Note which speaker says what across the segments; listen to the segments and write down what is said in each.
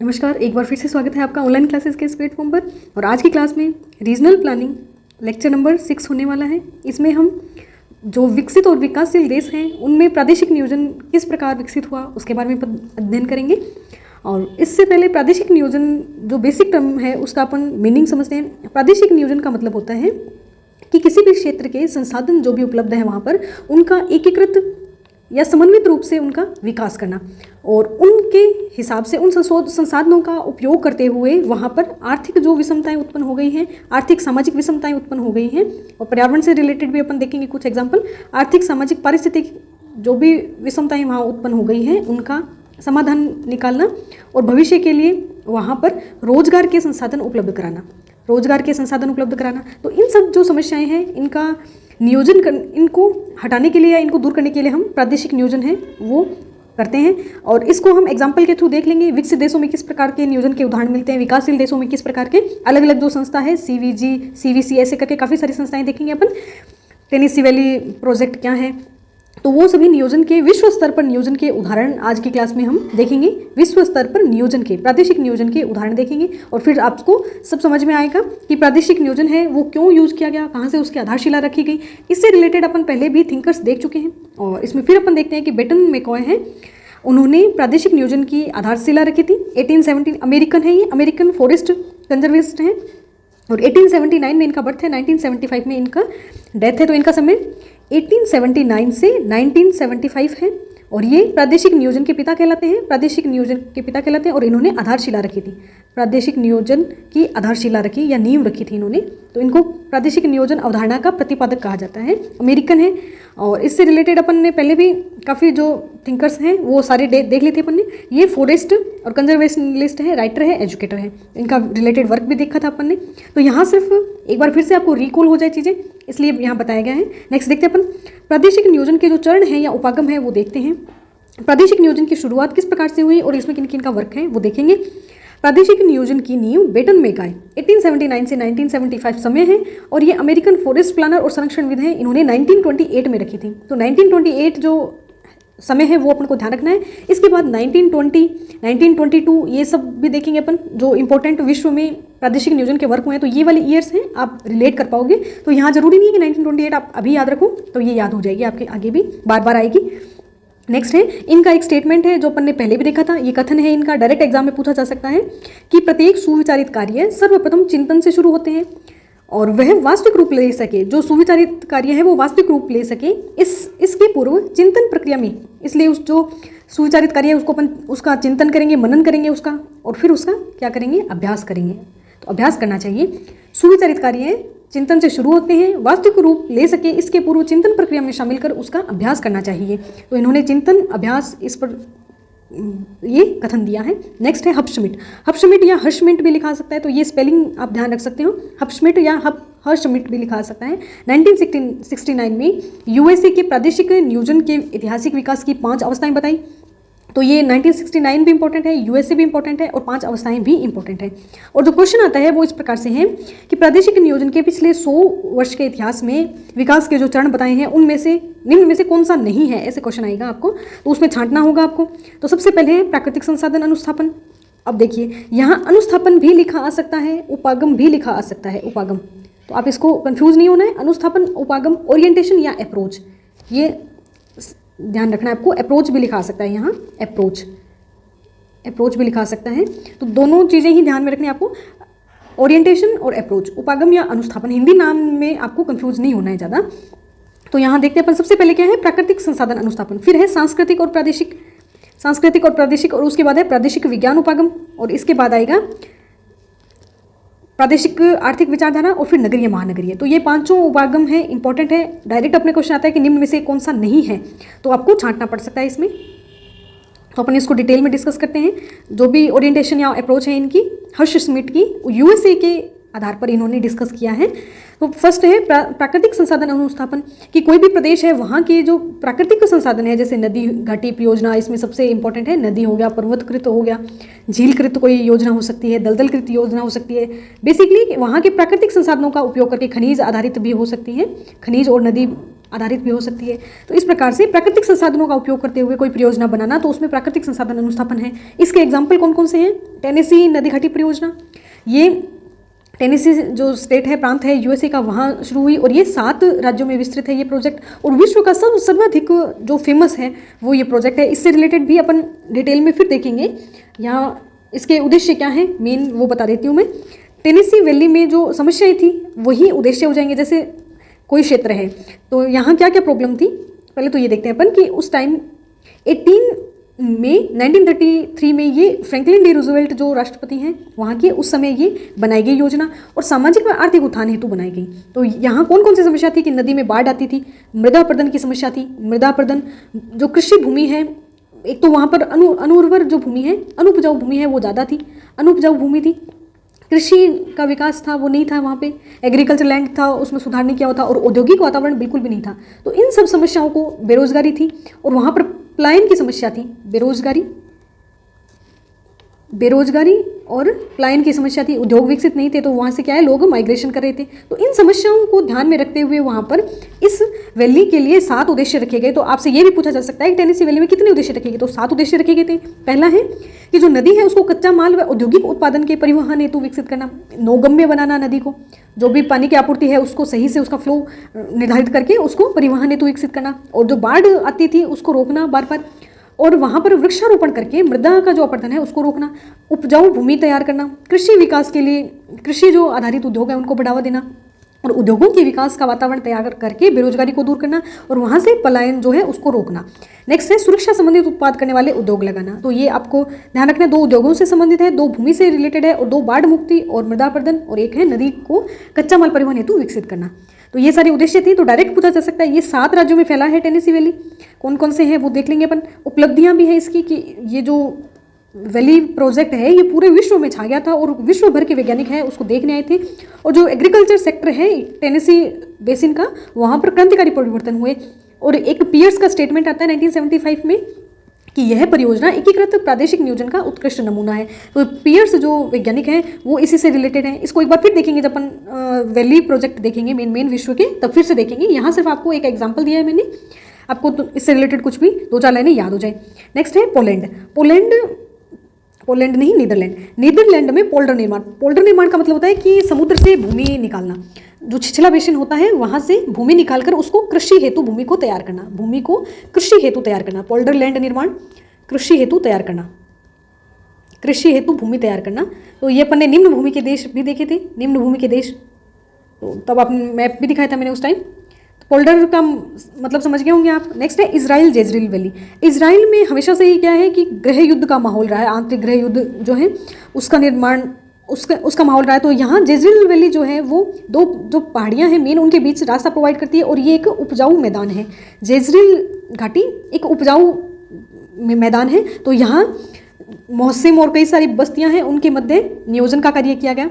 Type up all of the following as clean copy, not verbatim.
Speaker 1: नमस्कार, एक बार फिर से स्वागत है आपका ऑनलाइन क्लासेस के इस प्लेटफॉर्म पर। और आज की क्लास में रीजनल प्लानिंग लेक्चर नंबर 6 होने वाला है। इसमें हम जो विकसित और विकासशील देश हैं उनमें प्रादेशिक नियोजन किस प्रकार विकसित हुआ उसके बारे में अध्ययन करेंगे। और इससे पहले प्रादेशिक नियोजन जो बेसिक टर्म है उसका अपन मीनिंग समझते हैं। प्रादेशिक नियोजन का मतलब होता है कि किसी भी क्षेत्र के संसाधन जो भी उपलब्ध हैं वहाँ पर उनका एकीकृत या समन्वित रूप से उनका विकास करना और उनके हिसाब से उन संसाधनों का उपयोग करते हुए वहाँ पर आर्थिक जो विषमताएं उत्पन्न हो गई हैं, आर्थिक सामाजिक विषमताएं उत्पन्न हो गई हैं और पर्यावरण से रिलेटेड भी अपन देखेंगे कुछ एग्जाम्पल। आर्थिक सामाजिक पारिस्थितिक जो भी विषमताएं वहाँ उत्पन्न हो गई हैं उनका समाधान निकालना और भविष्य के लिए वहाँ पर रोजगार के संसाधन उपलब्ध कराना। तो इन सब जो समस्याएं हैं इनका नियोजन इनको हटाने के लिए या इनको दूर करने के लिए हम प्रादेशिक नियोजन है वो करते हैं। और इसको हम एग्जाम्पल के थ्रू देख लेंगे। विकसित देशों में किस प्रकार के नियोजन के उदाहरण मिलते हैं, विकासशील देशों में किस प्रकार के अलग अलग जो संस्था है CVG, CVC ऐसे करके काफ़ी सारी संस्थाएं देखेंगे अपन। टेनेसी वैली प्रोजेक्ट क्या है, तो वो सभी नियोजन के विश्व स्तर पर नियोजन के उदाहरण आज की क्लास में हम देखेंगे। विश्व स्तर पर नियोजन के प्रादेशिक नियोजन के उदाहरण देखेंगे और फिर आपको सब समझ में आएगा कि प्रादेशिक नियोजन है वो क्यों यूज किया गया, कहाँ से उसकी आधारशिला रखी गई। इससे रिलेटेड अपन पहले भी थिंकर्स देख चुके हैं और इसमें फिर अपन देखते हैं कि बेटन मैकॉय हैं, उन्होंने प्रादेशिक नियोजन की आधारशिला रखी थी। 1870 अमेरिकन है, ये अमेरिकन फॉरेस्ट कंजर्वेस्ट हैं और 1879 में इनका बर्थ है, 1975 में इनका डेथ है। तो इनका समय 1879 से 1975 है और ये प्रादेशिक नियोजन के पिता कहलाते हैं और इन्होंने आधारशिला रखी थी, प्रादेशिक नियोजन की आधारशिला रखी या नींव रखी थी इन्होंने। तो इनको प्रादेशिक नियोजन अवधारणा का प्रतिपादक कहा जाता है, अमेरिकन है। और इससे रिलेटेड अपन ने पहले भी काफ़ी जो थिंकर्स हैं वो सारे देख लिए थे अपन ने। ये फॉरेस्ट और कंजर्वेशनलिस्ट है, राइटर है, एजुकेटर है, इनका रिलेटेड वर्क भी देखा था अपन ने। तो यहाँ सिर्फ एक बार फिर से आपको रिकॉल हो जाए चीज़ें, इसलिए यहाँ बताया गया है। नेक्स्ट देखते हैं अपन प्रादेशिक नियोजन के जो चरण हैं या उपागम है वो देखते हैं। प्रादेशिक नियोजन की शुरुआत किस प्रकार से हुई और इसमें किन किन का वर्क है वो देखेंगे। प्रादेशिक नियोजन की नींव बेटन मैकॉय 1879 से 1975 समय है और ये अमेरिकन फॉरेस्ट प्लानर और संरक्षणविद हैं, इन्होंने 1928 में रखी थी। तो 1928 जो समय है वो अपन को ध्यान रखना है। इसके बाद 1920, 1922 ये सब भी देखेंगे अपन जो इंपॉर्टेंट विश्व में प्रादेशिक नियोजन के वर्क हुए हैं। तो ये वाले ईयर्स हैं, आप रिलेट कर पाओगे। तो यहाँ जरूरी नहीं है कि 1928 आप अभी याद रखो, तो ये याद हो जाएगी आपके, आगे भी बार बार आएगी। नेक्स्ट है इनका एक स्टेटमेंट है जो अपन ने पहले भी देखा था। ये कथन है इनका, डायरेक्ट एग्जाम में पूछा जा सकता है कि प्रत्येक सुविचारित कार्य सर्वप्रथम चिंतन से शुरू होते हैं और वह वास्तविक रूप ले सके, जो सुविचारित कार्य है वो वास्तविक रूप ले सके इसके पूर्व चिंतन प्रक्रिया में। इसलिए उस जो सुविचारित कार्य है उसको अपन उसका चिंतन करेंगे, मनन करेंगे उसका, और फिर उसका क्या करेंगे, अभ्यास करेंगे। तो अभ्यास करना चाहिए। सुविचारित कार्य चिंतन से शुरू होते हैं, वास्तविक रूप ले सके इसके पूर्व चिंतन प्रक्रिया में शामिल कर उसका अभ्यास करना चाहिए। तो इन्होंने चिंतन, अभ्यास, इस पर ये कथन दिया है। नेक्स्ट है हपशमिट या हर्षमिट भी लिखा सकता है, तो ये स्पेलिंग आप ध्यान रख सकते हो। हपशमिट या हर्षमिट भी लिखा सकता है। 1969 में USA के प्रादेशिक नियोजन के ऐतिहासिक विकास की 5 अवस्थाएं बताई। तो ये 1969 भी इंपॉर्टेंट है, USA भी इंपॉर्टेंट है और 5 अवस्थाएं भी इंपॉर्टेंट है। और जो क्वेश्चन आता है वो इस प्रकार से है कि प्रादेशिक नियोजन के पिछले 100 वर्ष के इतिहास में विकास के जो चरण बताए हैं उनमें से निम्न में से कौन सा नहीं है, ऐसे क्वेश्चन आएगा आपको। तो उसमें छांटना होगा आपको। तो सबसे पहले है प्राकृतिक संसाधन अनुस्थापन। अब देखिए यहाँ अनुस्थापन भी लिखा आ सकता है, उपागम भी लिखा आ सकता है, उपागम। तो आप इसको कंफ्यूज नहीं होना है। अनुस्थापन, उपागम, ओरिएंटेशन या अप्रोच, ये ध्यान रखना है आपको। अप्रोच भी लिखा आ सकता है यहाँ, अप्रोच भी लिखा आ सकता है। तो दोनों चीज़ें ही ध्यान में रखनी है आपको, ओरिएंटेशन और अप्रोच, उपागम या अनुस्थापन। हिंदी नाम में आपको कंफ्यूज नहीं होना है ज़्यादा। तो यहाँ देखते हैं अपन सबसे पहले क्या है, प्राकृतिक संसाधन अनुस्थापन, फिर है सांस्कृतिक और प्रादेशिक, और उसके बाद है प्रादेशिक विज्ञान उपागम, और इसके बाद आएगा प्रादेशिक आर्थिक विचारधारा और फिर नगरीय महानगरीय। तो ये 5 उपागम है, इंपॉर्टेंट है। डायरेक्ट अपने क्वेश्चन आता है कि निम्न में से कौन सा नहीं है, तो आपको छांटना पड़ सकता है इसमें। तो अपन इसको डिटेल में डिस्कस करते हैं। जो भी ओरिएंटेशन या अप्रोच है इनकी, हर्षमिट की, USA के आधार पर इन्होंने डिस्कस किया है। तो फर्स्ट है प्राकृतिक संसाधन अनुस्थापन, कि कोई भी प्रदेश है वहाँ के जो प्राकृतिक संसाधन है, जैसे नदी घाटी परियोजना, इसमें सबसे इंपॉर्टेंट है नदी हो गया, पर्वतकृत हो गया, झीलकृत कोई योजना हो सकती है, दलदलकृत योजना हो सकती है। बेसिकली वहाँ के प्राकृतिक संसाधनों का उपयोग करके खनिज आधारित भी हो सकती है, खनिज और नदी आधारित भी हो सकती है। तो इस प्रकार से प्राकृतिक संसाधनों का उपयोग करते हुए कोई परियोजना बनाना, तो उसमें प्राकृतिक संसाधन अनुस्थापन है। इसके एग्जाम्पल कौन कौन से हैं, टेनेसी नदी घाटी परियोजना, ये टेनेसी जो स्टेट है, प्रांत है यूएसए का, वहाँ शुरू हुई और ये 7 राज्यों में विस्तृत है ये प्रोजेक्ट। और विश्व का सर्वाधिक जो फेमस है वो ये प्रोजेक्ट है। इससे रिलेटेड भी अपन डिटेल में फिर देखेंगे। यहाँ इसके उद्देश्य क्या है मेन वो बता देती हूँ मैं। टेनेसी वैली में जो समस्याएं थी वही उद्देश्य हो जाएंगे। जैसे कोई क्षेत्र है तो यहाँ क्या क्या प्रॉब्लम थी, पहले तो ये देखते हैं अपन कि उस टाइम 18 मई 1933 में ये फ्रैंकलिन डी रूजवेल्ट जो राष्ट्रपति हैं वहाँ के, उस समय ये बनाई गई योजना और सामाजिक व आर्थिक उत्थान हेतु बनाई गई। तो यहाँ कौन कौन सी समस्या थी कि नदी में बाढ़ आती थी, मृदा अपरदन की समस्या थी। मृदा अपरदन जो कृषि भूमि है, एक तो वहाँ पर अनुर्वर जो भूमि है, अनुपजाऊ भूमि है वो ज़्यादा थी, अनुपजाऊ भूमि थी, कृषि का विकास था वो नहीं था वहाँ पे, एग्रीकल्चर लैंड था उसमें सुधार नहीं किया हुआ था और औद्योगिक वातावरण बिल्कुल भी नहीं था। तो इन सब समस्याओं को, बेरोजगारी थी और वहाँ पर पलायन की समस्या थी, बेरोजगारी और पलायन की समस्या थी। उद्योग विकसित नहीं थे तो वहाँ से क्या है लोग माइग्रेशन कर रहे थे। तो इन समस्याओं को ध्यान में रखते हुए वहाँ पर इस वैली के लिए 7 उद्देश्य रखे गए। तो आपसे ये भी पूछा जा सकता है कि टेनेसी वैली में कितने उद्देश्य रखे गए, तो 7 उद्देश्य रखे गए थे। पहला है कि जो नदी है उसको कच्चा माल व औद्योगिक उत्पादन के परिवहन हेतु विकसित करना, नौगम्य बनाना, नदी को जो भी पानी की आपूर्ति है उसको सही से उसका फ्लो निर्धारित करके उसको परिवहन हेतु विकसित करना, और जो बाढ़ आती थी उसको रोकना बार बार, और वहाँ पर वृक्षारोपण करके मृदा का जो अपरदन है उसको रोकना, उपजाऊ भूमि तैयार करना, कृषि विकास के लिए कृषि जो आधारित उद्योग है उनको बढ़ावा देना और उद्योगों के विकास का वातावरण तैयार करके बेरोजगारी को दूर करना और वहाँ से पलायन जो है उसको रोकना। नेक्स्ट है सुरक्षा संबंधित उत्पाद करने वाले उद्योग लगाना। तो ये आपको ध्यान रखना है, 2 उद्योगों से संबंधित है, 2 भूमि से रिलेटेड है और 2 बाढ़ मुक्ति और मृदा अपरदन, और एक है नदी को कच्चा माल परिवहन हेतु विकसित करना। तो ये सारे उद्देश्य थे। तो डायरेक्ट पूछा जा सकता है ये 7 राज्यों में फैला है टेनेसी वैली, कौन कौन से हैं वो देख लेंगे अपन। उपलब्धियां भी है इसकी कि ये जो वैली प्रोजेक्ट है ये पूरे विश्व में छा गया था और विश्व भर के वैज्ञानिक हैं उसको देखने आए थे। और जो एग्रीकल्चर सेक्टर है टेनेसी बेसिन का, वहाँ पर क्रांतिकारी परिवर्तन हुए। और एक पियर्स का स्टेटमेंट आता है 1975 में कि यह परियोजना एकीकृत प्रादेशिक नियोजन का उत्कृष्ट नमूना है। तो पियर्स जो वैज्ञानिक हैं वो इसी से रिलेटेड हैं। इसको एक बार फिर देखेंगे जब अपन वैली प्रोजेक्ट देखेंगे मेन विश्व के, तब फिर से देखेंगे। यहाँ सिर्फ आपको एक एग्जाम्पल दिया है मैंने, आपको तो इससे रिलेटेड कुछ भी 2-4 लाइनें याद हो जाए। नेक्स्ट है पोलैंड नहीं, नीदरलैंड में पोल्डर निर्माण का मतलब होता है कि समुद्र से भूमि निकालना, जो छिछला बेसिन होता है वहाँ से भूमि निकालकर उसको कृषि हेतु भूमि को तैयार करना, भूमि को कृषि हेतु तैयार करना। पोल्डर लैंड निर्माण, कृषि हेतु तैयार करना, कृषि हेतु भूमि तैयार करना। तो ये अपन ने निम्न भूमि के देश भी देखे थे, निम्न भूमि के देश, तो तब आपने मैप भी दिखाया था मैंने उस टाइम। तो पोल्डर का मतलब समझ गए होंगे आप। नेक्स्ट है इजराइल जेजरेल वैली। इजराइल में हमेशा से ही क्या है कि गृह युद्ध का माहौल रहा है, आंतरिक गृह युद्ध जो है उसका निर्माण, उसका माहौल रहा है। तो यहाँ जेजरेल वैली जो है वो 2 जो पहाड़ियाँ हैं मेन उनके बीच रास्ता प्रोवाइड करती है और ये एक उपजाऊ मैदान है। जेजरेल घाटी एक उपजाऊ मैदान है। तो यहाँ मोहसिम और कई सारी बस्तियाँ हैं, उनके मध्य नियोजन का कार्य किया गया।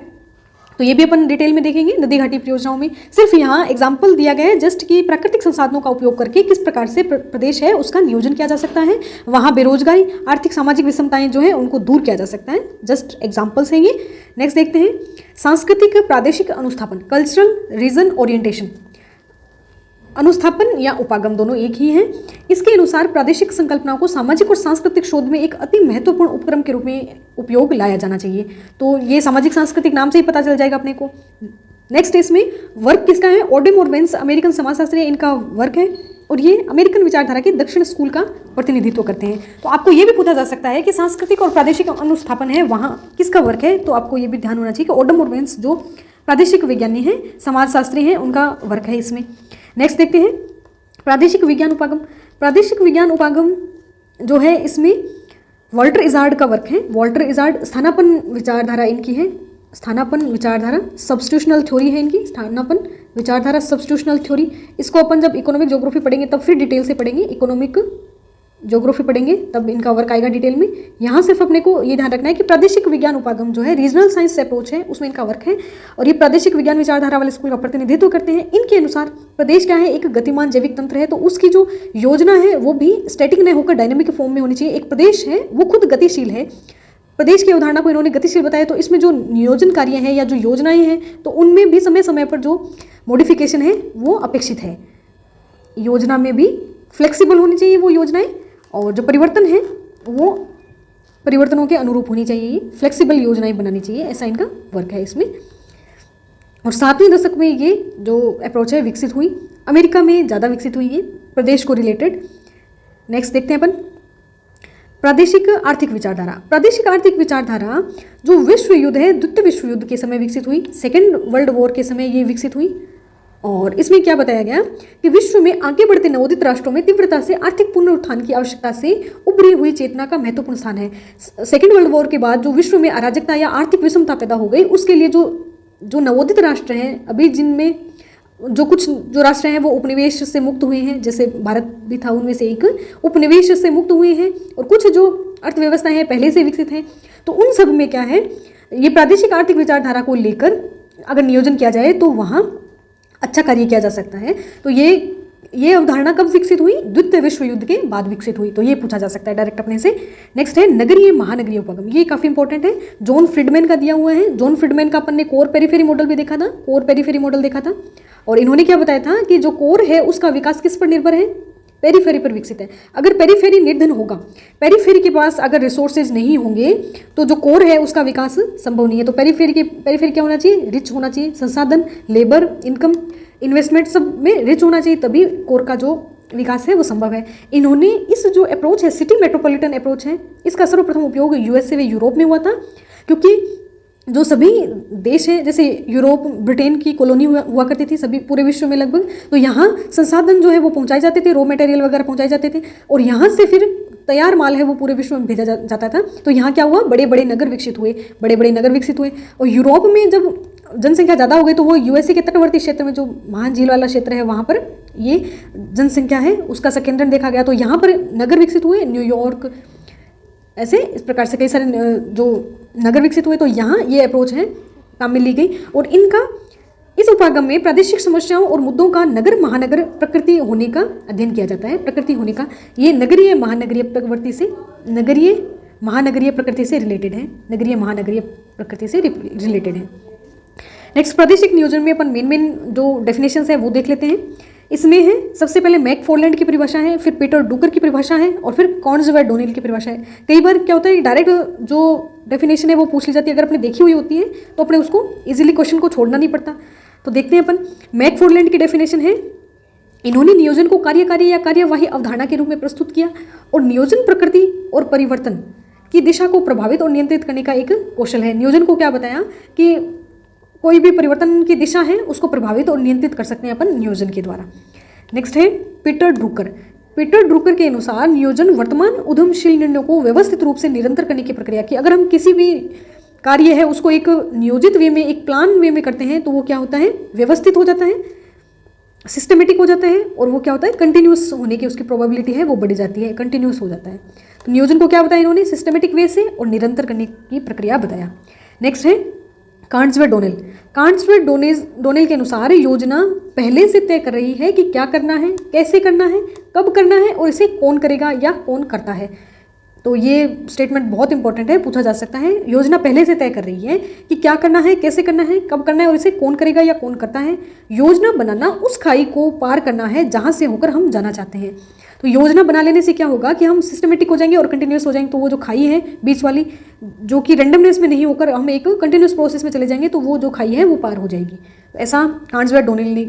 Speaker 1: तो ये भी अपन डिटेल में देखेंगे नदी घाटी परियोजनाओं में। सिर्फ यहाँ एग्जाम्पल दिया गया है जस्ट कि प्राकृतिक संसाधनों का उपयोग करके किस प्रकार से प्रदेश है उसका नियोजन किया जा सकता है, वहाँ बेरोजगारी, आर्थिक सामाजिक विषमताएं जो है उनको दूर किया जा सकता है। जस्ट एग्जाम्पल्स हैं ये। नेक्स्ट देखते हैं सांस्कृतिक प्रादेशिक अनुस्थापन, कल्चरल रीजन ओरिएंटेशन। अनुस्थापन या उपागम दोनों एक ही हैं। इसके अनुसार प्रादेशिक संकल्पनाओं को सामाजिक और सांस्कृतिक शोध में एक अति महत्वपूर्ण उपक्रम के रूप में उपयोग लाया जाना चाहिए। तो ये सामाजिक सांस्कृतिक नाम से ही पता चल जाएगा अपने को। नेक्स्ट इसमें वर्क किसका है, ओडेम और वेंस अमेरिकन समाजशास्त्री, इनका वर्क है और ये अमेरिकन विचारधारा के दक्षिण स्कूल का प्रतिनिधित्व करते हैं। तो आपको ये भी पूछा जा सकता है कि सांस्कृतिक और प्रादेशिक अनुस्थापन है वहाँ किसका वर्क है, तो आपको ये भी ध्यान होना चाहिए कि ओडेम और वेंस जो प्रादेशिक विज्ञानी हैं, समाजशास्त्री हैं, उनका वर्क है इसमें। नेक्स्ट देखते हैं प्रादेशिक विज्ञान उपागम। प्रादेशिक विज्ञान उपागम जो है इसमें वॉल्टर इजार्ड का वर्क है। वॉल्टर इजार्ड स्थानापन विचारधारा इनकी है, स्थानापन विचारधारा, सब्स्टिट्यूशनल थ्योरी है इनकी, स्थानापन विचारधारा सब्स्टिट्यूशनल थ्योरी। इसको अपन जब इकोनॉमिक ज्योग्राफी पढ़ेंगे तब फिर डिटेल से पढ़ेंगे, इकोनॉमिक ज्योग्राफी पढ़ेंगे तब इनका वर्क आएगा डिटेल में। यहाँ सिर्फ अपने को ये ध्यान रखना है कि प्रादेशिक विज्ञान उपागम जो है रीजनल साइंस से अप्रोच है, उसमें इनका वर्क है और ये प्रादेशिक विज्ञान विचारधारा वाले स्कूल का प्रतिनिधित्व करते हैं। इनके अनुसार प्रदेश क्या है, एक गतिमान जैविक तंत्र है, तो उसकी जो योजना है वो भी स्टैटिक नहीं होकर डायनेमिक फॉर्म में होनी चाहिए। एक प्रदेश है वो खुद गतिशील है, प्रदेश की अवधारणा को इन्होंने गतिशील बताया। तो इसमें जो नियोजन कार्य हैं या जो योजनाएं हैं तो उनमें भी समय समय पर जो मॉडिफिकेशन है वो अपेक्षित है। योजना में भी फ्लेक्सिबल होनी चाहिए वो योजनाएं, और जो परिवर्तन है वो परिवर्तनों के अनुरूप होनी चाहिए, फ्लेक्सिबल योजनाएं बनानी चाहिए, ऐसा इनका वर्क है इसमें। और 7वें दशक में ये जो अप्रोच है विकसित हुई, अमेरिका में ज़्यादा विकसित हुई है प्रदेश को रिलेटेड। नेक्स्ट देखते हैं अपन प्रादेशिक आर्थिक विचारधारा। प्रादेशिक आर्थिक विचारधारा जो विश्व युद्ध है, द्वितीय विश्व युद्ध के समय विकसित हुई, सेकेंड वर्ल्ड वॉर के समय ये विकसित हुई। और इसमें क्या बताया गया कि विश्व में आगे बढ़ते नवोदित राष्ट्रों में तीव्रता से आर्थिक पुनरुत्थान की आवश्यकता से उभरी हुई चेतना का महत्वपूर्ण स्थान है। सेकेंड वर्ल्ड वॉर के बाद जो विश्व में अराजकता या आर्थिक विषमता पैदा हो गई, उसके लिए जो नवोदित राष्ट्र हैं अभी, जिनमें जो राष्ट्र हैं वो उपनिवेश से मुक्त हुए हैं, जैसे भारत भी था उनमें से एक, उपनिवेश से मुक्त हुए हैं, और कुछ जो अर्थव्यवस्थाएं हैं पहले से विकसित हैं, तो उन सब में क्या है, ये प्रादेशिक आर्थिक विचारधारा को लेकर अगर नियोजन किया जाए तो वहाँ अच्छा कार्य किया जा सकता है। तो ये अवधारणा कब विकसित हुई? द्वितीय विश्व युद्ध के बाद विकसित हुई। तो ये पूछा जा सकता है डायरेक्ट अपने से। नेक्स्ट है नगरीय महानगरीय उपगम, ये काफ़ी इंपॉर्टेंट है, जॉन फ्रीडमैन का दिया हुआ है। जॉन फ्रीडमैन का अपन ने कोर पेरीफेरी मॉडल भी देखा था, कोर पेरीफेरी मॉडल देखा था, और इन्होंने क्या बताया था कि जो कोर है उसका विकास किस पर निर्भर है? पेरीफेरी पर विकसित है। अगर पेरीफेरी निर्धन होगा, पेरीफेरी के पास अगर रिसोर्सेज नहीं होंगे, तो जो कोर है उसका विकास संभव नहीं है। तो पेरीफेरी क्या होना चाहिए? रिच होना चाहिए, संसाधन, लेबर, इनकम, इन्वेस्टमेंट सब में रिच होना चाहिए, तभी कोर का जो विकास है वो संभव है। इन्होंने इस जो अप्रोच है, सिटी मेट्रोपॉलिटन अप्रोच है, इसका सर्वप्रथम उपयोग यूएसए व यूरोप में हुआ था, क्योंकि जो सभी देश हैं, जैसे यूरोप, ब्रिटेन की कॉलोनी हुआ करती थी सभी पूरे विश्व में लगभग, तो यहाँ संसाधन जो है वो पहुँचाए जाते थे, रॉ मटेरियल वगैरह पहुँचाए जाते थे, और यहाँ से फिर तैयार माल है वो पूरे विश्व में भेजा जाता था। तो यहाँ क्या हुआ? बड़े बड़े नगर विकसित हुए, और यूरोप में जब जनसंख्या ज़्यादा हो गई तो वो यूएसए के तटवर्ती क्षेत्र में, जो महान झील वाला क्षेत्र है, वहाँ पर ये जनसंख्या है उसका संकेंद्रण देखा गया। तो यहाँ पर नगर विकसित हुए, न्यूयॉर्क, ऐसे इस प्रकार से कई सारे जो नगर विकसित हुए। तो यहाँ ये अप्रोच है काम में ली गई, और इनका इस उपागम में प्रादेशिक समस्याओं और मुद्दों का नगर महानगर प्रकृति होने का अध्ययन किया जाता है। प्रकृति होने का, ये नगरीय महानगरीय प्रकृति से, नगरीय महानगरीय प्रकृति से रिलेटेड है, नगरीय महानगरीय प्रकृति से रिलेटेड है। नेक्स्ट प्रादेशिक नियोजन में अपन मेन जो डेफिनेशंस है वो देख लेते हैं। इसमें है सबसे पहले मैकफॉरलैंड की परिभाषा है, फिर पीटर ड्रूकर की परिभाषा है, और फिर कॉर्न्स व डोनेल की परिभाषा है। कई बार क्या होता है, डायरेक्ट जो डेफिनेशन है वो पूछ ली जाती है, अगर आपने देखी हुई होती है तो अपने उसको इजीली क्वेश्चन को छोड़ना नहीं पड़ता। तो देखते हैं अपन, मैकफॉरलैंड की डेफिनेशन है, इन्होंने नियोजन को कार्यकारी या कार्यवाही अवधारणा के रूप में प्रस्तुत किया, और नियोजन प्रकृति और परिवर्तन की दिशा को प्रभावित और नियंत्रित करने का एक कौशल है। नियोजन को क्या बताया कि कोई भी परिवर्तन की दिशा है उसको प्रभावित और नियंत्रित कर सकते हैं अपन नियोजन के द्वारा। नेक्स्ट है पीटर ड्रूकर। पीटर ड्रूकर के अनुसार नियोजन वर्तमान उद्यमशील निर्णयों को व्यवस्थित रूप से निरंतर करने की प्रक्रिया की। अगर हम किसी भी कार्य है उसको एक नियोजित वे में, एक प्लान वे में करते हैं, तो वो क्या होता है? व्यवस्थित हो जाता है, सिस्टमेटिक हो जाता है, और वो क्या होता है? कंटिन्यूस होने की उसकी प्रोबेबिलिटी है वो बढ़ जाती है, कंटिन्यूस हो जाता है। तो नियोजन को क्या बताया इन्होंने? सिस्टमेटिक वे से और निरंतर करने की प्रक्रिया बताया। नेक्स्ट है कार्न्स व डोनेल। कार्न्स व डोनेल के अनुसार योजना पहले से तय कर रही है कि क्या करना है, कैसे करना है, कब करना है, और इसे कौन करेगा या कौन करता है। तो ये स्टेटमेंट बहुत इंपॉर्टेंट है, पूछा जा सकता है। योजना पहले से तय कर रही है कि क्या करना है, कैसे करना है, कब करना है, और इसे कौन करेगा या कौन करता है। योजना बनाना उस खाई को पार करना है जहाँ से होकर हम जाना चाहते हैं। तो योजना बना लेने से क्या होगा कि हम सिस्टमेटिक हो जाएंगे और कंटिन्यूस हो जाएंगे। तो वो जो खाई है बीच वाली, जो कि रैंडमनेस में नहीं होकर हम एक कंटिन्यूस प्रोसेस में चले जाएंगे, तो वो जो खाई है वो पार हो जाएगी। तो ऐसा कार्न्स व डोनेल ने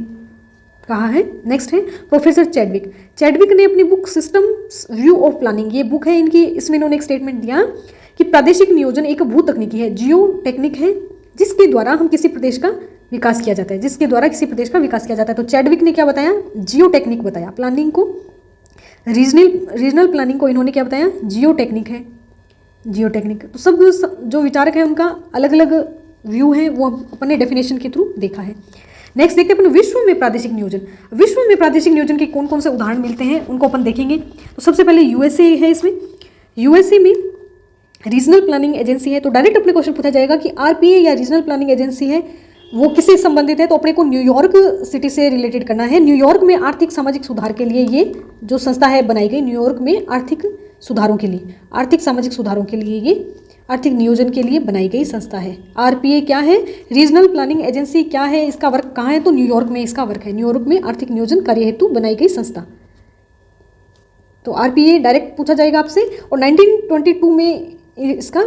Speaker 1: कहा है। नेक्स्ट है प्रोफेसर चैडविक। चैडविक ने अपनी book systems view of planning, ये बुक है इनकी, इसमें इन्होंने एक स्टेटमेंट दिया कि प्रादेशिक नियोजन एक भू तकनीकी है, जियो टेक्निक है, जिसके द्वारा हम किसी प्रदेश का विकास किया जाता है, जिसके द्वारा किसी प्रदेश का विकास किया जाता है। तो चैडविक ने क्या बताया? जियो टेक्निक बताया। प्लानिंग को, रीजनल प्लानिंग को इन्होंने क्या बताया? जियो टेक्निक है, जियो टेक्निक। तो सब जो विचारक हैं उनका अलग अलग व्यू है, वो अपने डेफिनेशन के थ्रू देखा है। नेक्स्ट देखते हैं अपन विश्व में प्रादेशिक नियोजन। विश्व में प्रादेशिक नियोजन के कौन कौन से उदाहरण मिलते हैं उनको अपन देखेंगे। तो सबसे पहले यूएसए है। इसमें यूएसए में रीजनल प्लानिंग एजेंसी है। तो डायरेक्ट अपने क्वेश्चन पूछा जाएगा कि आरपीए या रीजनल प्लानिंग एजेंसी है वो किससे संबंधित है, तो अपने को न्यूयॉर्क सिटी से रिलेटेड करना है। न्यूयॉर्क में आर्थिक सामाजिक सुधार के लिए ये जो संस्था है बनाई गई, न्यूयॉर्क में आर्थिक सुधारों के लिए, आर्थिक सामाजिक सुधारों के लिए, ये आर्थिक नियोजन के लिए बनाई गई संस्था है। आरपीए क्या है? रीजनल प्लानिंग एजेंसी क्या है? इसका वर्क कहाँ है? तो न्यूयॉर्क में इसका वर्क है, न्यूयॉर्क में आर्थिक नियोजन कार्य हेतु बनाई गई संस्था। तो आरपीए डायरेक्ट पूछा जाएगा आपसे। और 1922 में इसका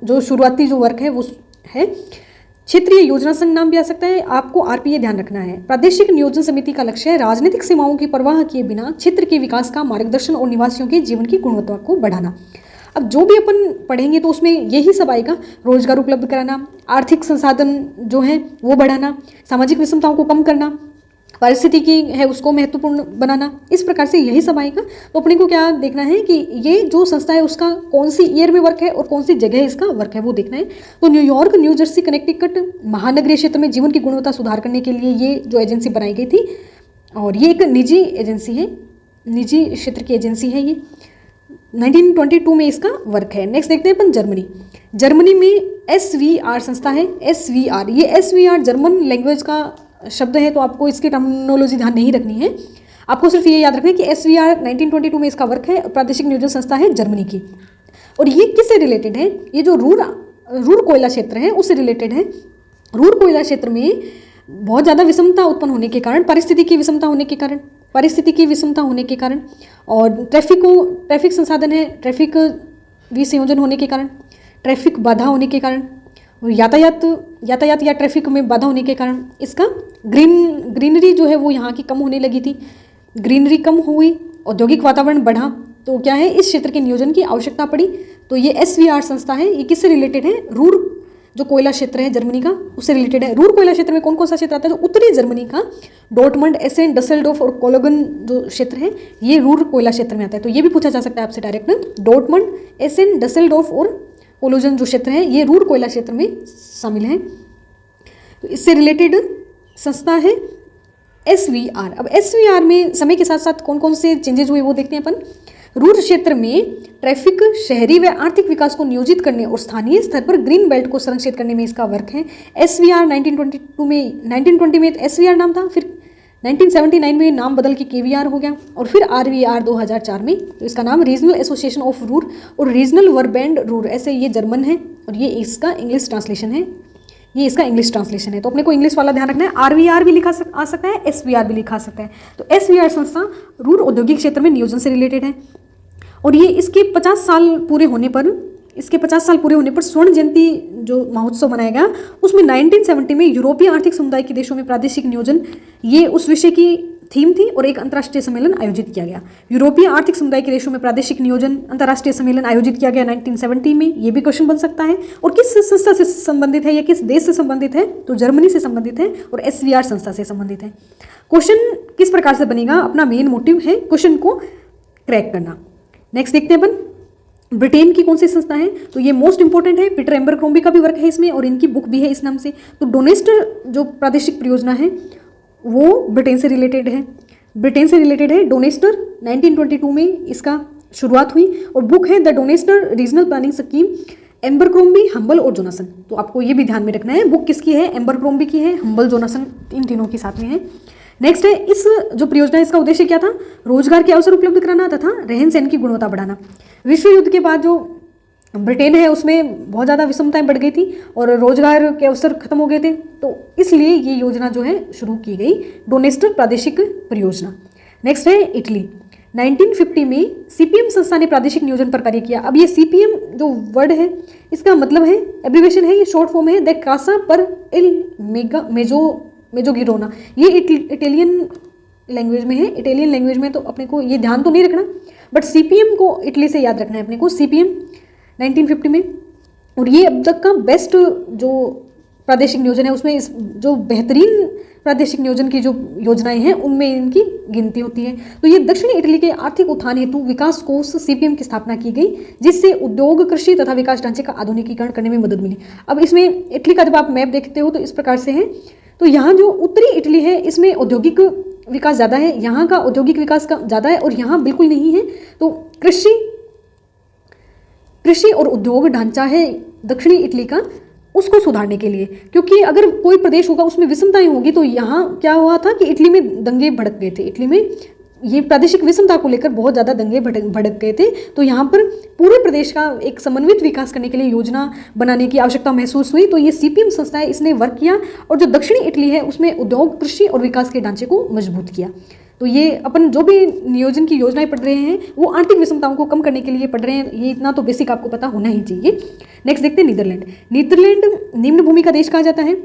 Speaker 1: जो शुरुआती जो वर्क है वो है। क्षेत्रीय योजना संघ नाम भी आ सकता है। आपको आरपीए ध्यान रखना है। प्रादेशिक नियोजन समिति का लक्ष्य है राजनीतिक सीमाओं की परवाह किए बिना क्षेत्र के विकास का मार्गदर्शन और निवासियों के जीवन की गुणवत्ता को बढ़ाना। अब जो भी अपन पढ़ेंगे तो उसमें यही सब आएगा। रोजगार उपलब्ध कराना, आर्थिक संसाधन जो है वो बढ़ाना, सामाजिक विषमताओं को कम करना, पारिस्थितिकी है उसको महत्वपूर्ण बनाना, इस प्रकार से यही सब आएगा। तो अपने को क्या देखना है कि ये जो संस्था है उसका कौन सी ईयर में वर्क है और कौन सी जगह इसका वर्क है वो देखना है। तो न्यूयॉर्क, न्यू जर्सी, कनेक्टिकट महानगरीय क्षेत्र में जीवन की गुणवत्ता सुधार करने के लिए ये जो एजेंसी बनाई गई थी, और ये एक निजी एजेंसी है, निजी क्षेत्र की एजेंसी है। ये 1922 में इसका वर्क है। नेक्स्ट देखते हैं अपन जर्मनी। जर्मनी में SVR संस्था है। SVR, ये SVR जर्मन लैंग्वेज का शब्द है, तो आपको इसकी टर्मिनोलॉजी ध्यान नहीं रखनी है। आपको सिर्फ ये याद रखना है कि SVR 1922 में इसका वर्क है। प्रादेशिक नियोजन संस्था है जर्मनी की। और ये किससे रिलेटेड है? ये जो रूर कोयला क्षेत्र है उससे रिलेटेड है। रूर कोयला क्षेत्र में बहुत ज़्यादा विषमता उत्पन्न होने के कारण, पारिस्थितिकी विषमता होने के कारण और ट्रैफिक संसाधन है, ट्रैफिक विसंयोजन होने के कारण, ट्रैफिक बाधा होने के कारण, यातायात या ट्रैफिक में बाधा होने के कारण इसका ग्रीनरी जो है वो यहाँ की कम होने लगी थी। ग्रीनरी कम हुई, औद्योगिक वातावरण बढ़ा, तो क्या है इस क्षेत्र के नियोजन की आवश्यकता पड़ी। तो ये SVR संस्था है, ये किससे रिलेटेड है? रूर जो कोयला क्षेत्र है जर्मनी का उससे रिलेटेड है। रूर कोयला क्षेत्र में कौन कौन सा क्षेत्र आता है? जो उत्तरी जर्मनी का डॉर्टमंड, एसेन, डसेल्डोर्फ और कोलोगन जो क्षेत्र है ये रूर कोयला क्षेत्र में आता है। तो ये भी पूछा जा सकता है आपसे डायरेक्ट। डॉर्टमंड, एसेन, डसेल्डोर्फ और कोलोजन जो क्षेत्र है ये रूर कोयला क्षेत्र में शामिल है। तो इससे रिलेटेड संस्था है SVR। अब SVR में समय के साथ साथ कौन कौन से चेंजेस हुए वो देखते हैं अपन। रूर क्षेत्र में ट्रैफिक, शहरी व आर्थिक विकास को नियोजित करने और स्थानीय स्तर पर ग्रीन बेल्ट को संरक्षित करने में इसका वर्क है। SVR 1922 में, 1920 में SVR नाम था, फिर 1979 में नाम बदल के KVR हो गया और फिर RVR 2004 में। तो इसका नाम रीजनल एसोसिएशन ऑफ रूर और रीजनल वर्बैंड रूर, ऐसे ये जर्मन है और ये इसका इंग्लिश ट्रांसलेशन है। तो अपने को इंग्लिश वाला ध्यान रखना है। RVR भी लिखा आ सकता है, SVR भी लिखा सकता है। तो SVR संस्था रूर औद्योगिक क्षेत्र में नियोजन से रिलेटेड है और ये इसके 50 साल पूरे होने पर स्वर्ण जयंती जो महोत्सव मनाया गया उसमें 1970 में यूरोपीय आर्थिक समुदाय के देशों में प्रादेशिक नियोजन, ये उस विषय की थीम थी और एक अंतर्राष्ट्रीय सम्मेलन आयोजित किया गया। यूरोपीय आर्थिक समुदाय के देशों में प्रादेशिक नियोजन अंतर्राष्ट्रीय सम्मेलन आयोजित किया गया 1970 में। ये भी क्वेश्चन बन सकता है। और किस संस्था से संबंधित है या किस देश से संबंधित है? तो जर्मनी से संबंधित है और SVR संस्था से संबंधित है। क्वेश्चन किस प्रकार से बनेगा? अपना मेन मोटिव है क्वेश्चन को क्रैक करना। नेक्स्ट देखते हैं अपन ब्रिटेन की कौन सी संस्था है। तो ये मोस्ट इंपॉर्टेंट है, पीटर एम्बरक्रोम्बी का भी वर्क है इसमें और इनकी बुक भी है इस नाम से। तो डोनेस्टर जो प्रादेशिक परियोजना है वो ब्रिटेन से रिलेटेड है। डोनेस्टर 1922 में इसका शुरुआत हुई और बुक है the Doncaster regional planning scheme, Abercrombie, Humble और जोनासन। तो आपको ये भी ध्यान में रखना है, बुक किसकी है? एम्बरक्रोम्बी की है, हम्बल, जोनासन, इन तीनों के साथ में है। नेक्स्ट है इस जो परियोजना है इसका उद्देश्य क्या था? रोजगार के अवसर उपलब्ध कराना तथा रहन सहन की गुणवत्ता बढ़ाना। विश्व युद्ध के बाद जो ब्रिटेन है उसमें बहुत ज़्यादा विषमताएं बढ़ गई थी और रोजगार के अवसर खत्म हो गए थे, तो इसलिए ये योजना जो है शुरू की गई, डोनेस्टर प्रादेशिक परियोजना। नेक्स्ट है इटली। 1950 में CPM संस्था ने प्रादेशिक नियोजन पर कार्य किया। अब ये CPM जो वर्ड है इसका मतलब है, एब्रीवेशन है, ये शॉर्ट फॉर्म है द कासा पर इल मेजोगिरोना। ये इटालियन लैंग्वेज में है। इटालियन लैंग्वेज में तो अपने को ये ध्यान तो नहीं रखना, बट CPM को इटली से याद रखना है अपने को। CPM 1950 में, और ये अब तक का बेस्ट जो प्रादेशिक नियोजन है उसमें इस जो बेहतरीन प्रादेशिक नियोजन की जो योजनाएं हैं उनमें इनकी गिनती होती है। तो ये दक्षिणी इटली के आर्थिक उत्थान हेतु विकास कोष CPM की स्थापना की गई, जिससे उद्योग, कृषि तथा विकास ढांचे का आधुनिकीकरण करने में मदद मिली। अब इसमें इटली का जब आप मैप देखते हो तो इस प्रकार से है। तो यहाँ जो उत्तरी इटली है इसमें औद्योगिक विकास ज़्यादा है, यहाँ का औद्योगिक विकास का ज़्यादा है और यहाँ बिल्कुल नहीं है। तो कृषि और उद्योग ढांचा है दक्षिणी इटली का, उसको सुधारने के लिए, क्योंकि अगर कोई प्रदेश होगा उसमें विषमताएं होगी। तो यहाँ क्या हुआ था कि इटली में दंगे भड़क गए थे, इटली में ये प्रादेशिक विषमता को लेकर बहुत ज़्यादा दंगे भड़क गए थे। तो यहाँ पर पूरे प्रदेश का एक समन्वित विकास करने के लिए योजना बनाने की आवश्यकता महसूस हुई। तो ये CPM संस्था है, इसने वर्क किया और जो दक्षिणी इटली है उसमें उद्योग, कृषि और विकास के ढांचे को मजबूत किया। तो ये अपन जो भी नियोजन की योजनाएं पढ़ रहे हैं वो आर्थिक विषमताओं को कम करने के लिए पढ़ रहे हैं, ये इतना तो बेसिक आपको पता होना ही चाहिए। नेक्स्ट देखते हैं नीदरलैंड। नीदरलैंड निम्न भूमि का देश कहा जाता है,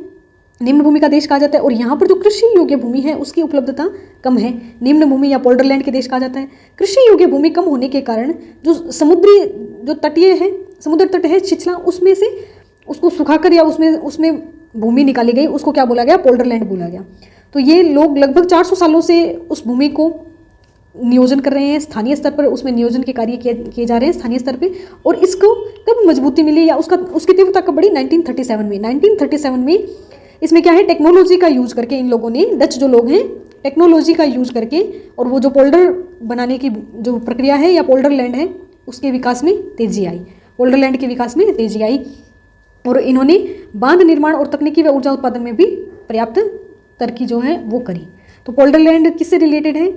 Speaker 1: निम्न भूमि का देश कहा जाता है, और यहाँ पर जो कृषि योग्य भूमि है उसकी उपलब्धता कम है। निम्न भूमि या पोल्डरलैंड के देश कहा जाता है। कृषि योग्य भूमि कम होने के कारण जो समुद्री जो तटीय है, समुद्र तट है छिछला, उसमें से उसको सुखाकर या उसमें भूमि निकाली गई, उसको क्या बोला गया, पोल्डरलैंड बोला गया। तो ये लोग लगभग 400 सालों से उस भूमि को नियोजन कर रहे हैं, स्थानीय स्तर पर उसमें नियोजन के कार्य किए जा रहे हैं स्थानीय स्तर पे। और इसको कब मजबूती मिली या उसकी तीव्रता कब बढ़ी, 1937 में। 1937 में इसमें क्या है, टेक्नोलॉजी का यूज करके इन लोगों ने, डच जो लोग हैं, टेक्नोलॉजी का यूज करके और वो जो पोल्डर बनाने की जो प्रक्रिया है या पोल्डरलैंड है उसके विकास में तेजी आई, पोल्डरलैंड के विकास में तेजी आई। और इन्होंने बांध निर्माण और तकनीकी व ऊर्जा उत्पादन में भी पर्याप्त तरक्की जो है वो करी। तो पोल्डरलैंड किससे रिलेटेड है,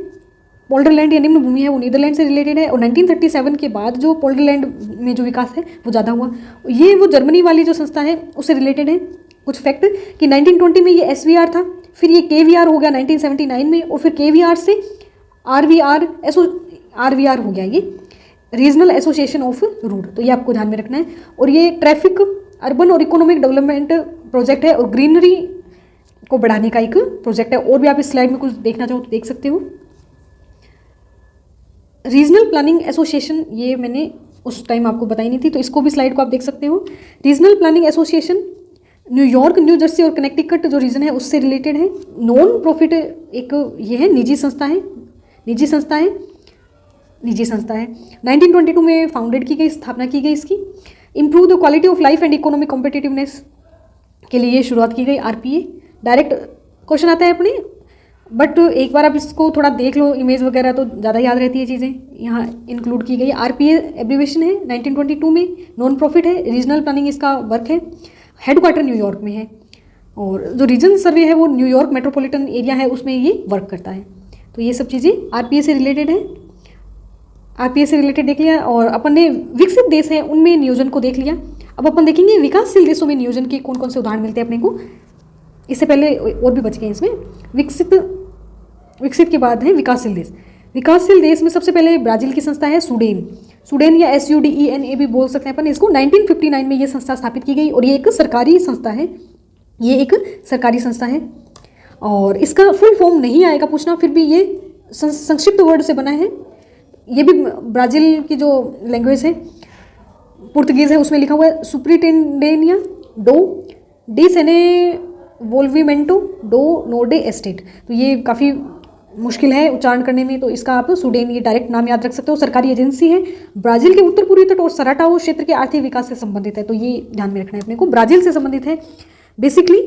Speaker 1: पोल्डरलैंड या निम्न भूमि है वो नीदरलैंड से रिलेटेड है। और 1937 के बाद जो पोल्डरलैंड में जो विकास है वो ज़्यादा हुआ, ये वो जर्मनी वाली जो संस्था है उससे रिलेटेड है। कुछ फैक्ट कि 1920 में ये SVR था, फिर ये KVR हो गया 1979 में, और फिर KVR से RVR हो गया, ये रीजनल एसोसिएशन ऑफ रूट। तो ये आपको ध्यान में रखना है। और ये ट्रैफिक, अर्बन और इकोनॉमिक डेवलपमेंट प्रोजेक्ट है और ग्रीनरी को बढ़ाने का एक प्रोजेक्ट है। और भी आप इस स्लाइड में कुछ देखना चाहो तो देख सकते हो। रीजनल प्लानिंग एसोसिएशन, ये मैंने उस टाइम आपको बताई नहीं थी, तो इसको भी स्लाइड को आप देख सकते हो। Regional planning association New York, new Jersey और कनेक्टिकट जो रीजन है उससे रिलेटेड है। नॉन प्रॉफिट एक ये है, निजी संस्था है, निजी संस्था है, निजी संस्था है। 1922 में फाउंडेड की गई, स्थापना की गई इसकी। Improve the quality of life and economic competitiveness के लिए शुरुआत की गई। RPA डायरेक्ट क्वेश्चन आता है अपने, बट एक बार आप इसको थोड़ा देख लो इमेज वगैरह तो ज़्यादा याद रहती है चीज़ें, यहाँ इंक्लूड की गई। RPA एब्रीवेशन है, 1922 में, नॉन प्रॉफिट है, रीजनल प्लानिंग इसका वर्क है, हेडक्वार्टर न्यूयॉर्क में है, और जो रीजन सर्वे है वो न्यूयॉर्क मेट्रोपॉलिटन एरिया है उसमें ये वर्क करता है। तो ये सब चीज़ें RPA से रिलेटेड है, RPA से रिलेटेड देख लिया। और अपन ने विकसित देश हैं उनमें नियोजन को देख लिया। अब अपन देखेंगे विकासशील देशों में नियोजन के कौन कौन से उदाहरण मिलते हैं अपने को। इससे पहले और भी बच गए इसमें। विकसित के बाद है विकासशील देश। विकासशील देश में सबसे पहले ब्राज़ील की संस्था है सुडेन या SUDENA भी बोल सकते हैं अपन इसको। 1959 में ये संस्था स्थापित की गई और ये एक सरकारी संस्था है, ये एक सरकारी संस्था है। और इसका फुल फॉर्म नहीं आएगा पूछना, फिर भी ये संक्षिप्त वर्ड से बना है। ये भी ब्राज़ील की जो लैंग्वेज है पुर्तगीज़ है उसमें लिखा हुआ है सुप्रिटेंडेनिया डो डिसेनेवोल्विमेंटो डो नोर्डे एस्टेट। तो ये काफ़ी मुश्किल है उच्चारण करने में, तो इसका आप सुडेन ये डायरेक्ट नाम याद रख सकते हो। सरकारी एजेंसी है, ब्राज़ील के उत्तर पूर्वी तट और सराटाओ क्षेत्र के आर्थिक विकास से संबंधित है। तो ये ध्यान में रखना है अपने को, ब्राज़ील से संबंधित है। बेसिकली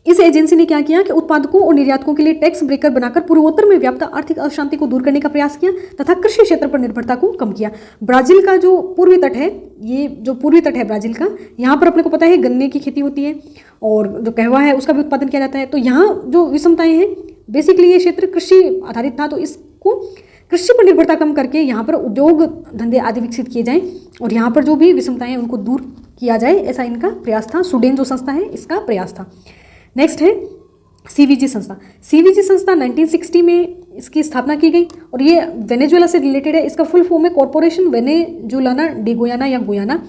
Speaker 1: इस एजेंसी ने क्या किया कि उत्पादकों और निर्यातकों के लिए टैक्स ब्रेकर बनाकर पूर्वोत्तर में व्याप्त आर्थिक अशांति को दूर करने का प्रयास किया तथा कृषि क्षेत्र पर निर्भरता को कम किया। ब्राज़ील का जो पूर्वी तट है, ये जो पूर्वी तट है ब्राज़ील का, यहाँ पर अपने को पता है गन्ने की खेती होती है और जो कहवा है उसका भी उत्पादन किया जाता है। तो यहाँ जो विषमताएं हैं, बेसिकली ये क्षेत्र कृषि आधारित था, तो इसको कृषि पर निर्भरता कम करके यहाँ पर उद्योग धंधे आदि विकसित किए जाएं और यहाँ पर जो भी विषमताएं हैं उनको दूर किया जाए, ऐसा इनका प्रयास था। सुडेन जो संस्था है इसका प्रयास था। नेक्स्ट है CVG संस्था। CVG संस्था 1960 में इसकी स्थापना की गई और ये वेनेजुएला से रिलेटेड है। इसका फुल फॉर्म है कॉर्पोरेशन वेनेजुलाना डी गुयाना या गुयाना।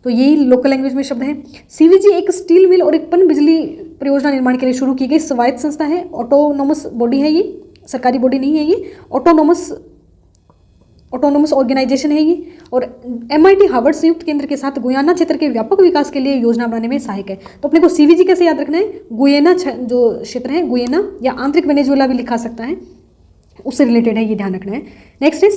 Speaker 1: तो यही लोकल लैंग्वेज में शब्द है। CVG एक स्टील मिल और एक पन बिजली परियोजना निर्माण के लिए शुरू की गई स्वायत्त संस्था है। ऑटोनोमस बॉडी है, ये सरकारी बॉडी नहीं है, ये ऑटोनोमस ऑर्गेनाइजेशन है ये। और MIT हार्वर्ड संयुक्त केंद्र के साथ गुयाना क्षेत्र के व्यापक विकास के लिए योजना बनाने में सहायक है। तो अपने को CVG कैसे याद रखना है, गुयाना जो क्षेत्र है, गुयाना या आंतरिक वेनेजुएला भी लिखा सकता है, उससे रिलेटेड है, ये ध्यान रखना है। नेक्स्ट है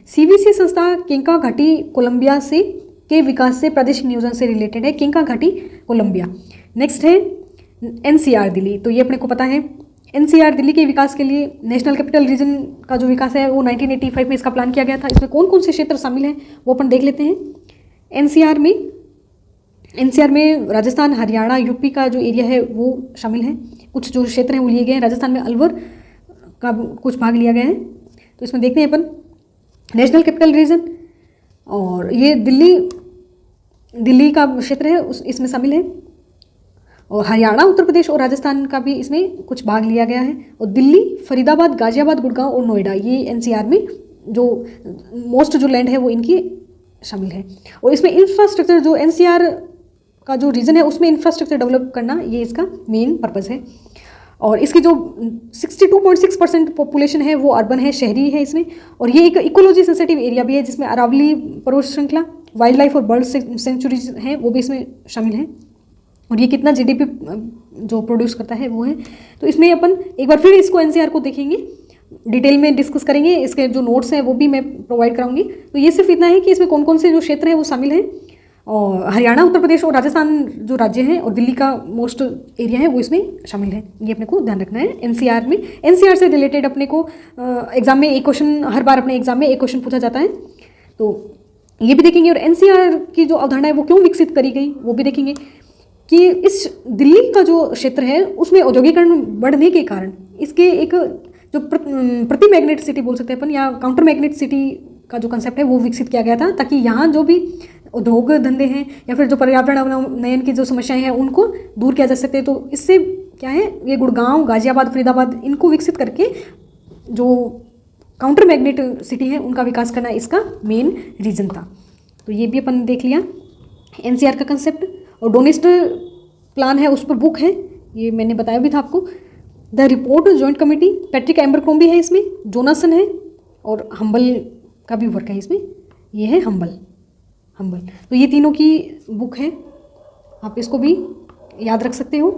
Speaker 1: CVC संस्था किंका घाटी कोलंबिया से के विकास से प्रादेशिक नियोजन से रिलेटेड है, किंका घाटी कोलंबिया। नेक्स्ट है NCR दिल्ली। तो ये अपने को पता है NCR दिल्ली के विकास के लिए नेशनल कैपिटल रीजन का जो विकास है वो 1985 में इसका प्लान किया गया था। इसमें कौन कौन से क्षेत्र शामिल हैं वो अपन देख लेते हैं। NCR में राजस्थान, हरियाणा, यूपी का जो एरिया है वो शामिल है। कुछ जो क्षेत्र हैं वो लिए गए हैं। राजस्थान में अलवर का कुछ भाग लिया गया है। तो इसमें देखते हैं अपन नेशनल कैपिटल रीजन, और ये दिल्ली का क्षेत्र है इसमें शामिल है। और हरियाणा, उत्तर प्रदेश और राजस्थान का भी इसमें कुछ भाग लिया गया है। और दिल्ली, फरीदाबाद, गाजियाबाद, गुड़गांव और नोएडा ये एनसीआर में जो मोस्ट जो लैंड है वो इनकी शामिल है। और इसमें इंफ्रास्ट्रक्चर जो एनसीआर का जो रीजन है उसमें इंफ्रास्ट्रक्चर डेवलप करना ये इसका मेन पर्पस है। और इसकी जो 62.6% पॉपुलेशन है वो अर्बन है, शहरी है इसमें। और ये एक इकोलॉजी सेंसिटिव एरिया भी है जिसमें अरावली पर्वत श्रृंखला, वाइल्ड लाइफ और बर्ड सेंचुरीज हैं वो भी इसमें शामिल हैं। और ये कितना जीडीपी जो प्रोड्यूस करता है वो है। तो इसमें अपन एक बार फिर इसको एनसीआर को देखेंगे, डिटेल में डिस्कस करेंगे, इसके जो नोट्स हैं वो भी मैं प्रोवाइड कराऊंगी। तो ये सिर्फ इतना है कि इसमें कौन कौन से जो क्षेत्र हैं वो शामिल हैं। और हरियाणा, उत्तर प्रदेश और राजस्थान जो राज्य हैं और दिल्ली का मोस्ट एरिया है वो इसमें शामिल है। ये अपने को ध्यान रखना है एनसीआर में। एनसीआर से रिलेटेड अपने को एग्जाम में एक क्वेश्चन, हर बार अपने एग्जाम में एक क्वेश्चन पूछा जाता है, तो ये भी देखेंगे। और एनसीआर की जो अवधारणा है वो क्यों विकसित करी गई वो भी देखेंगे कि इस दिल्ली का जो क्षेत्र है उसमें औद्योगिकरण बढ़ने के कारण इसके एक जो प्रति मैग्नेट सिटी बोल सकते हैं अपन, या काउंटर मैग्नेट सिटी का जो कंसेप्ट है वो विकसित किया गया था, ताकि यहाँ जो भी उद्योग धंधे हैं या फिर जो पर्यावरण अवनयन की जो समस्याएं हैं उनको दूर किया जा सकते हैं। तो इससे क्या है, ये गुड़गांव, गाजियाबाद, फरीदाबाद इनको विकसित करके जो काउंटर मैग्नेट सिटी है उनका विकास करना इसका मेन रीज़न था। तो ये भी अपन देख लिया एनसीआर का कंसेप्ट। और डोनेस्टर प्लान है, उस पर बुक है, ये मैंने बताया भी था आपको। The report joint committee, Patrick Abercrombie है इसमें, जोनासन है और हम्बल का भी वर्क है इसमें। ये है हम्बल। तो ये तीनों की बुक है, आप इसको भी याद रख सकते हो।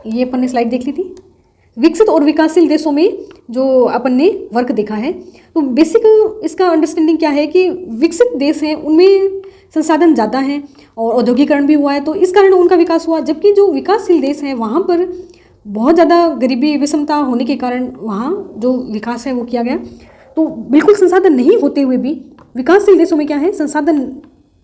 Speaker 1: ये अपन ने स्लाइड देख ली थी। विकसित और विकासशील देशों में जो अपन ने वर्क देखा है, तो बेसिक इसका अंडरस्टैंडिंग क्या है कि विकसित देश हैं उनमें संसाधन ज़्यादा हैं और औद्योगिकरण भी हुआ है, तो इस कारण उनका विकास हुआ। जबकि जो विकासशील देश हैं वहाँ पर बहुत ज़्यादा गरीबी, विषमता होने के कारण वहाँ जो विकास है वो किया गया। तो बिल्कुल संसाधन नहीं होते हुए भी विकासशील देशों में क्या है, संसाधन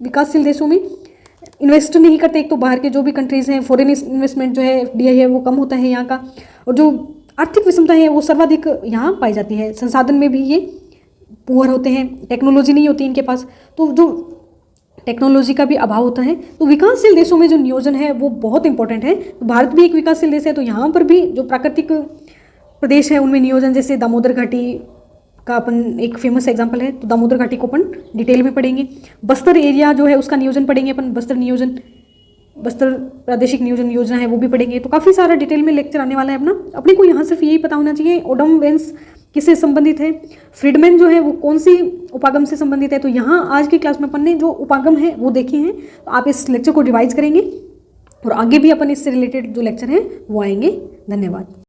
Speaker 1: विकासशील देशों में इन्वेस्ट नहीं करते। एक तो बाहर के जो भी कंट्रीज़ हैं, फॉरेन इन्वेस्टमेंट जो है, एफडीआई है वो कम होता है यहाँ का। और जो आर्थिक विषमता है वो सर्वाधिक यहाँ पाई जाती है। संसाधन में भी ये पुअर होते हैं, टेक्नोलॉजी नहीं होती इनके पास, तो जो टेक्नोलॉजी का भी अभाव होता है। तो विकासशील देशों में जो नियोजन है वो बहुत इंपॉर्टेंट है। तो भारत भी एक विकासशील देश है, तो यहाँ पर भी जो प्राकृतिक प्रदेश है उनमें नियोजन, जैसे दामोदर घाटी का अपन एक फेमस एग्जांपल है, तो दामोदर घाटी को अपन डिटेल में पढ़ेंगे। बस्तर एरिया जो है उसका नियोजन पढ़ेंगे अपन, बस्तर नियोजन, बस्तर प्रादेशिक नियोजन योजना है वो भी पढ़ेंगे। तो काफ़ी सारा डिटेल में लेक्चर आने वाला है अपना। अपने को यहाँ सिर्फ यही पता होना चाहिए ओडम वेंस किससे संबंधित है, फ्रीडमैन जो है वो कौन सी उपागम से संबंधित है। तो यहाँ आज की क्लास में अपन ने जो उपागम है वो देखे हैं, तो आप इस लेक्चर को रिवाइज करेंगे और आगे भी अपन इससे रिलेटेड जो लेक्चर हैं वो आएंगे। धन्यवाद।